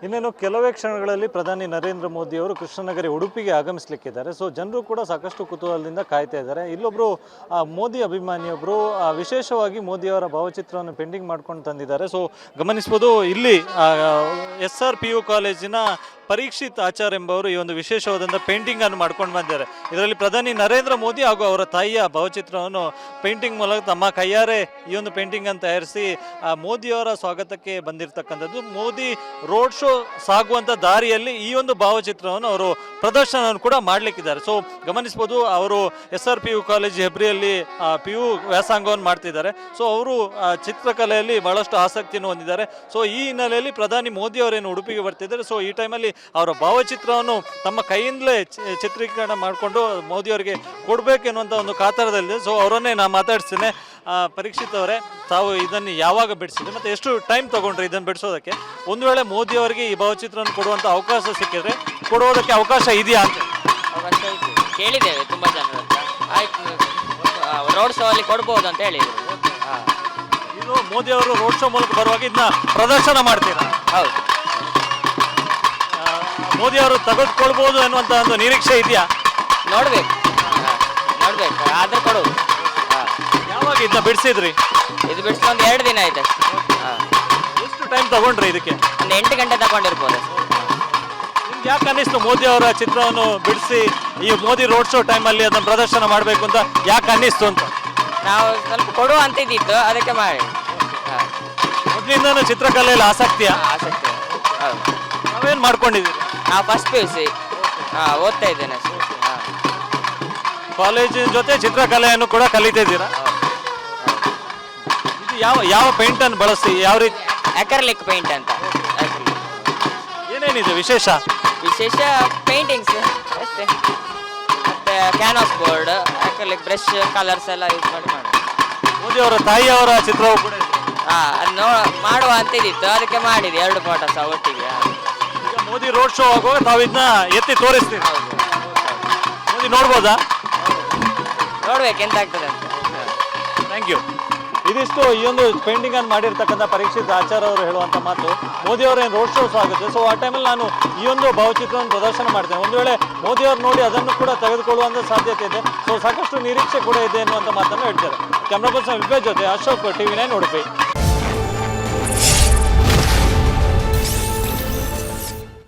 ಇನ್ನೇನು ಕೆಲವೇ ಕ್ಷಣಗಳಲ್ಲಿ ಪ್ರಧಾನಿ ನರೇಂದ್ರ ಮೋದಿ ಅವರು ಕೃಷ್ಣನಗರಿ ಉಡುಪಿಗೆ ಆಗಮಿಸಲಿಕ್ಕಿದ್ದಾರೆ. ಸೊ ಜನರು ಕೂಡ ಸಾಕಷ್ಟು ಕುತೂಹಲದಿಂದ ಕಾಯ್ತಾ ಇದ್ದಾರೆ. ಇಲ್ಲೊಬ್ರು ಮೋದಿ ಅಭಿಮಾನಿಯೊಬ್ಬರು ವಿಶೇಷವಾಗಿ ಮೋದಿಯವರ ಭಾವಚಿತ್ರವನ್ನು ಪೆಂಡಿಂಗ್ ಮಾಡ್ಕೊಂಡು ತಂದಿದ್ದಾರೆ. ಸೊ ಗಮನಿಸ್ಬೋದು, ಇಲ್ಲಿ SRPU ಕಾಲೇಜಿನ ಪರೀಕ್ಷಿತ್ ಆಚಾರ್ ಎಂಬವರು ಈ ಒಂದು ವಿಶೇಷವಾದಂಥ ಪೇಂಟಿಂಗ್ ಅನ್ನು ಮಾಡ್ಕೊಂಡು ಬಂದಿದ್ದಾರೆ. ಇದರಲ್ಲಿ ಪ್ರಧಾನಿ ನರೇಂದ್ರ ಮೋದಿ ಹಾಗೂ ಅವರ ತಾಯಿಯ ಭಾವಚಿತ್ರವನ್ನು ಪೇಂಟಿಂಗ್ ಮೂಲಕ ತಮ್ಮ ಕೈಯಾರೆ ಈ ಒಂದು ಪೇಂಟಿಂಗ್ ಅನ್ನು ತಯಾರಿಸಿ ಮೋದಿಯವರ ಸ್ವಾಗತಕ್ಕೆ ಬಂದಿರತಕ್ಕಂಥದ್ದು. ಮೋದಿ ರೋಡ್ ಶೋ ಸಾಗುವಂಥ ದಾರಿಯಲ್ಲಿ ಈ ಒಂದು ಭಾವಚಿತ್ರವನ್ನು ಅವರು ಪ್ರದರ್ಶನವನ್ನು ಕೂಡ ಮಾಡಲಿಕ್ಕಿದ್ದಾರೆ. ಸೊ ಗಮನಿಸ್ಬೋದು, ಅವರು SRPU ಕಾಲೇಜ್ ಹೆಬ್ರಿಯಲ್ಲಿ PU ವ್ಯಾಸಂಗವನ್ನು ಮಾಡ್ತಿದ್ದಾರೆ. ಸೊ ಅವರು ಚಿತ್ರಕಲೆಯಲ್ಲಿ ಬಹಳಷ್ಟು ಆಸಕ್ತಿಯನ್ನು ಹೊಂದಿದ್ದಾರೆ. ಸೊ ಈ ಹಿನ್ನೆಲೆಯಲ್ಲಿ ಪ್ರಧಾನಿ ಮೋದಿ ಅವರೇನು ಉಡುಪಿಗೆ ಬರ್ತಿದ್ದಾರೆ. ಸೊ ಈ ಟೈಮಲ್ಲಿ ಅವರ ಭಾವಚಿತ್ರವನ್ನು ತಮ್ಮ ಕೈಯಿಂದಲೇ ಚಿತ್ರೀಕರಣ ಮಾಡಿಕೊಂಡು ಮೋದಿ ಅವರಿಗೆ ಕೊಡಬೇಕೆನ್ನುವಂಥ ಒಂದು ಕಾತರದಲ್ಲಿದೆ. ಸೊ ಅವರನ್ನೇ ನಾನು ಮಾತಾಡ್ತೀನಿ. ಪರೀಕ್ಷಿತ್ ಅವರೇ, ತಾವು ಇದನ್ನು ಯಾವಾಗ ಬಿಡಿಸಿದ್ರಿ ಮತ್ತು ಎಷ್ಟು ಟೈಮ್ ತೊಗೊಂಡ್ರಿ ಇದನ್ನು ಬಿಡಿಸೋದಕ್ಕೆ? ಒಂದು ವೇಳೆ ಮೋದಿ ಅವರಿಗೆ ಈ ಭಾವಚಿತ್ರವನ್ನು ಕೊಡುವಂಥ ಅವಕಾಶ ಸಿಕ್ಕಿದ್ರೆ ಕೊಡುವುದಕ್ಕೆ ಅವಕಾಶ ಇದೆಯಾ ಅಂತ? ಅವಕಾಶ ಇದೆ, ಕೇಳಿದ್ದೇವೆ ತುಂಬ ಜನರ ಹತ್ರ. ಆಯ್ತು, ರೋಡ್ ಶೋ ಅಲ್ಲಿ ಕೊಡ್ಬೋದು ಅಂತ ಹೇಳಿದ್ರು. ಇದು ಮೋದಿ ಅವರು ರೋಡ್ ಶೋ ಮೂಲಕ ಬರುವಾಗ ಇದನ್ನ ಪ್ರದರ್ಶನ ಮಾಡ್ತೀರಾ? ಹೌದು. ಮೋದಿ ಅವರು ತೆಗೆದುಕೊಳ್ಬೋದು ಎನ್ನುವಂಥ ಒಂದು ನಿರೀಕ್ಷೆ ಇದೆಯಾ? ನೋಡ್ಬೇಕು ಆದ್ರೆ ಕೊಡುವುದು. ಯಾವಾಗ ಇದನ್ನ ಬಿಡಿಸಿದ್ರಿ? ಇದು ಬಿಡಿಸಿ ಒಂದು 2 ದಿನ ಆಯ್ತು. ಎಷ್ಟು ಟೈಮ್ ತಗೊಂಡ್ರಿ ಇದಕ್ಕೆ? ಒಂದು 8 ಗಂಟೆ ತಗೊಂಡಿರ್ಬೋದು. ನಿಮ್ಗೆ ಯಾಕೆ ಅನ್ನಿಸ್ತು ಮೋದಿ ಅವರ ಚಿತ್ರವನ್ನು ಬಿಡಿಸಿ ಈ ಮೋದಿ ರೋಡ್ ಶೋ ಟೈಮಲ್ಲಿ ಅದನ್ನು ಪ್ರದರ್ಶನ ಮಾಡಬೇಕು ಅಂತ ಯಾಕೆ ಅನ್ನಿಸ್ತು ಅಂತ? ನಾವು ಸ್ವಲ್ಪ ಕೊಡುವ ಅಂತ ಇದ್ದಿತ್ತು, ಅದಕ್ಕೆ ಮಾಡಿ. ಮೊದಲಿಂದನೂ ಚಿತ್ರಕಲೆಯಲ್ಲಿ ಆಸಕ್ತಿಯ? ಆಸಕ್ತಿ. ಹೌದು. ನಾವೇನು ಮಾಡ್ಕೊಂಡಿದ್ದೀರಿ? ನಾವು ಫಸ್ಟ್ PUC ಓದ್ತಾ ಇದ್ದೇನೆ. ಕಾಲೇಜಿನ ಜೊತೆ ಚಿತ್ರಕಲೆಯನ್ನು ಕೂಡ ಕಲಿತಿದ್ದೀರಾ? ಇದು ಯಾವ ಪೇಂಟನ್ನು ಬಳಸಿ, ಯಾವ ರೀತಿ? ಅಕ್ರಿಲಿಕ್ ಪೇಂಟ್ ಅಂತ. ಏನೇನಿದೆ ವಿಶೇಷ? ವಿಶೇಷ ಪೇಂಟಿಂಗ್ಸ್ ಅಷ್ಟೇ, ಮತ್ತೆ canvas board, acrylic brush, colours ಎಲ್ಲ ಯೂಸ್ ಮಾಡಿ ಮೋದಿ ಅವರ ತಾಯಿಯವರ ಚಿತ್ರವು ಕೂಡ ಇದೆ. ಅದನ್ನು ಮಾಡುವ ಅಂತ ಇದ್ದಿತ್ತು, ಅದಕ್ಕೆ ಮಾಡಿದೆ 2 ಫೋಟೋಸ್ ಒಟ್ಟಿಗೆ. ಈಗ ಮೋದಿ ರೋಡ್ ಶೋ ಆಗುವಾಗ ತಾವು ಇದನ್ನ ಎತ್ತಿ ತೋರಿಸ್ತೀವಿ. ಮೋದಿ ನೋಡ್ಬೋದಾ? ನೋಡ್ಬೇಕು ಎಂತ ಆಗ್ತದೆ ಅಂತ. Thank you. ಇದಿಷ್ಟು ಈ ಒಂದು ಪೇಂಟಿಂಗ್ ಅನ್ನು ಮಾಡಿರ್ತಕ್ಕಂಥ ಪರೀಕ್ಷಿತ್ ಆಚಾರ್ ಅವರು ಹೇಳುವಂಥ ಮಾತು. ಮೋದಿ ಅವರೇನು ರೋಡ್ ಶೋಸ್ ಆಗುತ್ತೆ, ಸೊ ಆ ಟೈಮಲ್ಲಿ ನಾನು ಈ ಒಂದು ಭಾವಚಿತ್ರವನ್ನು ಪ್ರದರ್ಶನ ಮಾಡ್ತೇನೆ. ಒಂದು ವೇಳೆ ಮೋದಿ ಅವರು ನೋಡಿ ಅದನ್ನು ಕೂಡ ತೆಗೆದುಕೊಳ್ಳುವಂಥ ಸಾಧ್ಯತೆ ಇದೆ. ಸೊ ಸಾಕಷ್ಟು ನಿರೀಕ್ಷೆ ಕೂಡ ಇದೆ ಎನ್ನುವಂಥ ಮಾತನ್ನು ಹೇಳ್ತಾರೆ. ಕ್ಯಾಮ್ರಾ ಪರ್ಸನ್ ವಿವೇಕ್ ಜೊತೆ ಅಶೋಕ್, TV9 ಉಡುಪಿ.